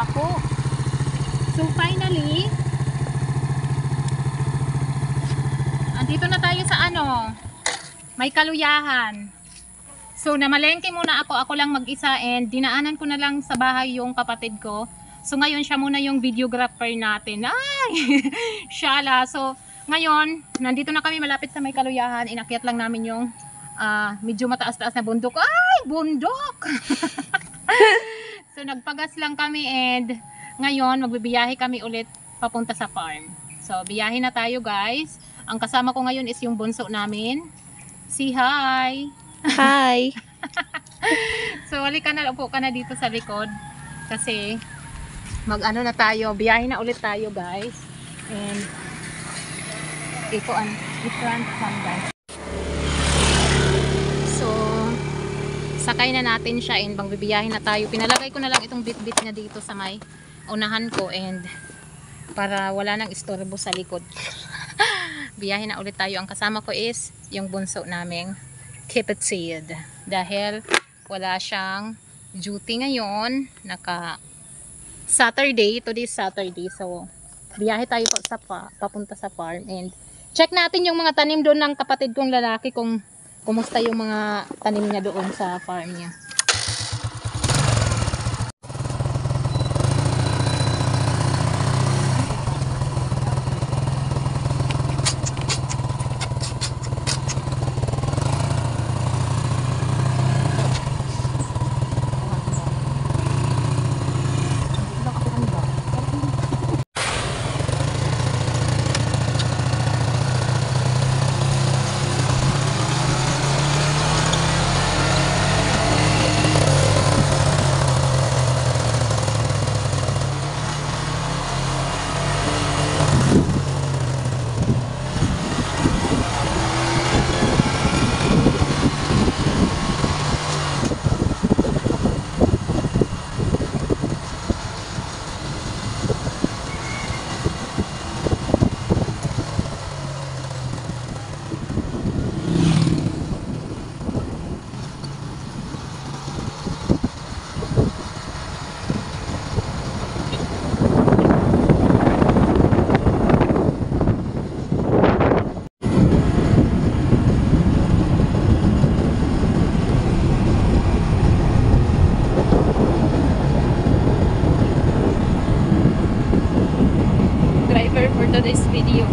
ako. So finally, andito na tayo sa may kaluyahan. So namalengke muna ako, ako lang mag-isa, and dinaanan ko na lang sa bahay yung kapatid ko. So ngayon siya muna yung videographer natin. Ay! Shala. So ngayon, nandito na kami malapit sa may kaluyahan. Inakyat lang namin yung medyo mataas-taas na bundok. Ay! Bundok! So nagpagas lang kami, and ngayon magbibiyahe kami ulit papunta sa farm. So biyahe na tayo, guys. Ang kasama ko ngayon is yung bunso namin. Si hi! Hi! So halika na, upo ka na dito sa likod. Kasi mag-ano na tayo, biyahe na ulit tayo, guys. And ito ang different guys. So sakay na natin siya, and bang bibiyahe na tayo. Pinalagay ko na lang itong bit-bit niya dito sa may unahan ko, and para wala nang istorbo sa likod. Biyahe na ulit tayo. Ang kasama ko is yung bunso naming kapatid. Dahil wala siyang duty ngayon. Naka Saturday, today's Saturday. So biyahe tayo papunta sa farm, and check natin yung mga tanim doon ng kapatid kong lalaki, kung kumusta yung mga tanim niya doon sa farm niya. For today's video.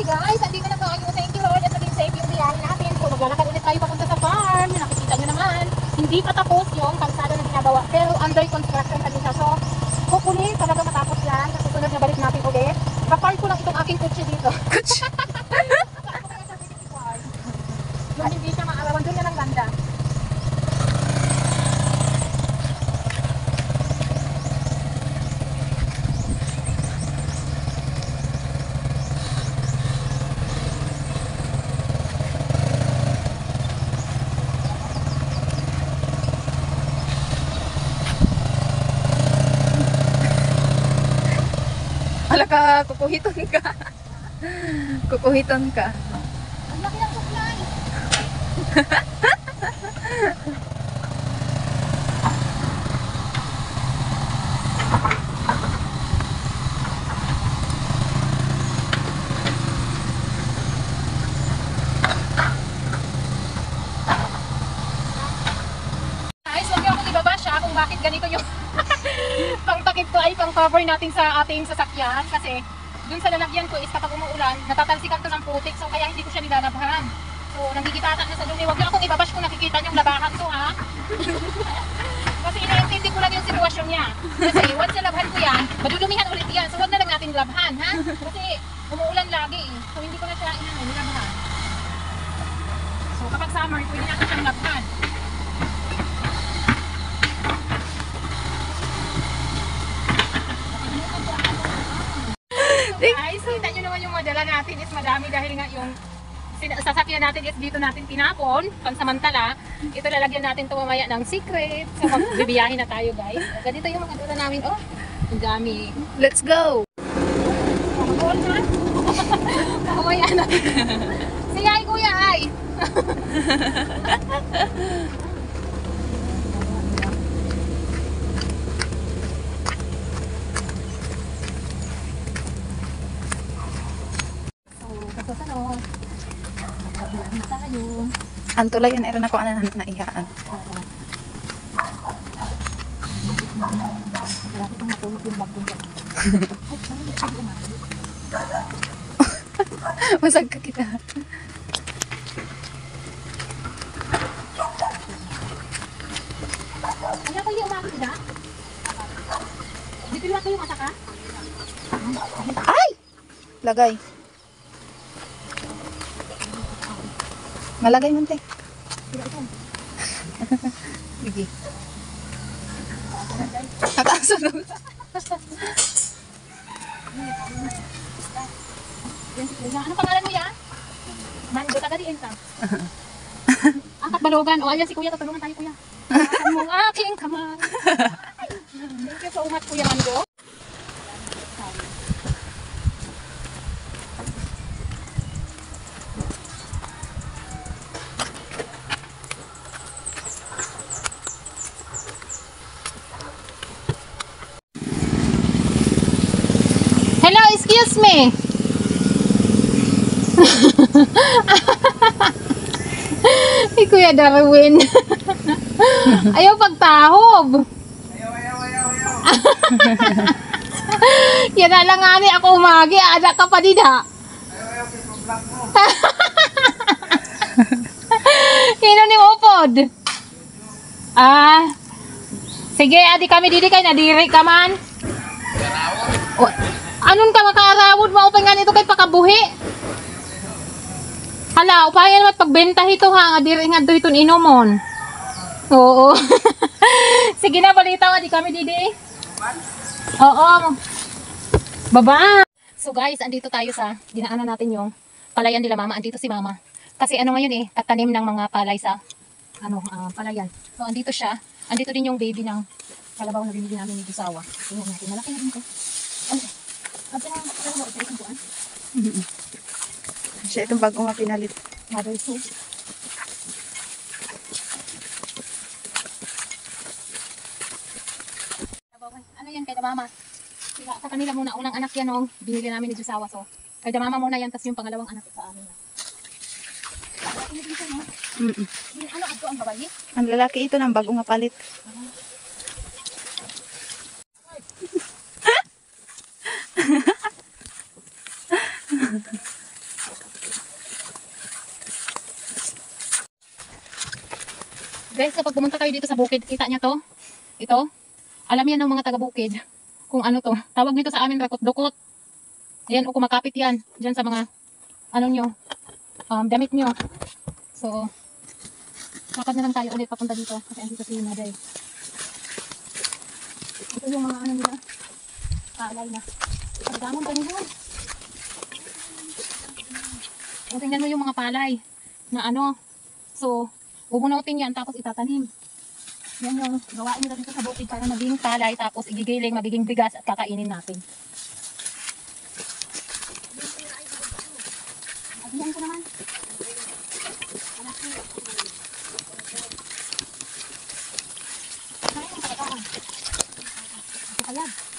finally guys, andito na tayo. Thank you Lord at naging safe yung biyahe natin. So maglalakad ulit tayo papunta sa farm. Nakikita nyo naman, hindi pa tapos yung kalsada na ginagawa. Pero under construction pa din siya. So hopefully talaga matapos yan. Sa susunod na balik natin ulit. Kapark ko lang itong aking kutsi dito. Yung hindi siya maarawan, doon yan ang ganda. Wala ka, kukuhiton ka. Kukuhiton ka. Ang laki ng supply. Guys, huwag niyo akong ibaba siya kung bakit ganito yung pangtakip ko ay pang cover natin sa ating sasakyan kasi dun sa lalagyan ko is kapag umuulan, natatalsikan to ng putik, so kaya hindi ko siya nilalabhan. So, nanggigitatan na sa dumi. Huwag niyo akong ibabash kung nakikita niyo yung labahan ko, ha? Kasi inaintindi ko lang yung sitwasyon niya. Kasi once nalabhan ko yan, madudumihan ulit yan. So, huwag na lang natin labhan, ha? Kasi umuulan lagi, eh. So, hindi ko na siya nilabhan. So, kapag summer, pwede natin siyang labhan. Guys, kita nyo naman yung madala natin is madami dahil nga yung sasakyan natin is dito natin tinapon, pansamantala. Ito lalagyan natin ito mamaya ng secret. So magbibiyahin na tayo guys. Ganito yung mga dala namin. Oh, ang dami. Let's go! Makakol na. Mamaya na. Sige ay kuya ay. Ang tulay yan, eran ako na iyaan. Masag ka kita. Ano ko yung umakit na? Dito lang kayo mataka? Ay! Lagay. Malagay man, te. Sige. Nakaaso na. Ano pangalan mo yan? Mando, taga-diin ka. Angkat balogan. O ayan si kuya, tutulungan tayo kuya. Angkat mo ang aking kamay. Thank you so much kuya Mando. Hello, excuse me. Hey, Kuya Darwin. Ayaw pagtahob. Ayaw. Yan na lang nga ni ako umagi. Ada ka pa din ha. Hino ni upod. Sige, adi kami didi kay nadiri ka man. Anon ka makaarawod mo upangan ito kay pakabuhi. Hala, upayan mat pagbenta ito ha, adiri nga do iton inomon. Oo. Sige na balita di kami didi. Oo. Baba. So guys, andito tayo sa dinaanan natin yung palayan nila mama. Andito si mama. Kasi ano ngayon tatanim ng mga palay sa palayan. So andito siya. Andito din yung baby ng kalabaw na binili namin ni Gisawa. Tingnan natin, malaki na din ko. Siya itong bagong nga pinalit. Mother soup. Ano yan kay mama? Sa kanila muna, unang anak yan nung binili namin ni Gisawa. So, kay mama muna yan, tapos yung pangalawang anak sa amin. Ano ato ang babae? Ang lalaki ito ng bagong nga palit. Guys, kapag pumunta kayo dito sa bukid, kita niya to? Ito? Alam yan ng mga taga-bukid kung ano to. Tawag nito sa amin rakot-dukot. Ayan, o kumakapit yan. Diyan sa mga, ano nyo, damit nyo. So, lakad na lang tayo ulit papunta dito. Kasi andito si Mother. Ito yung mga ano nila. Palay na. Pagdamon pa nila. O, tingnan mo yung mga palay na ano. So, bubunutin yan tapos itatanim. Yan yung gawain nila dito sa bukid para maging palay tapos igigiling, magiging bigas at kakainin natin. Ayan ko naman. Ayan.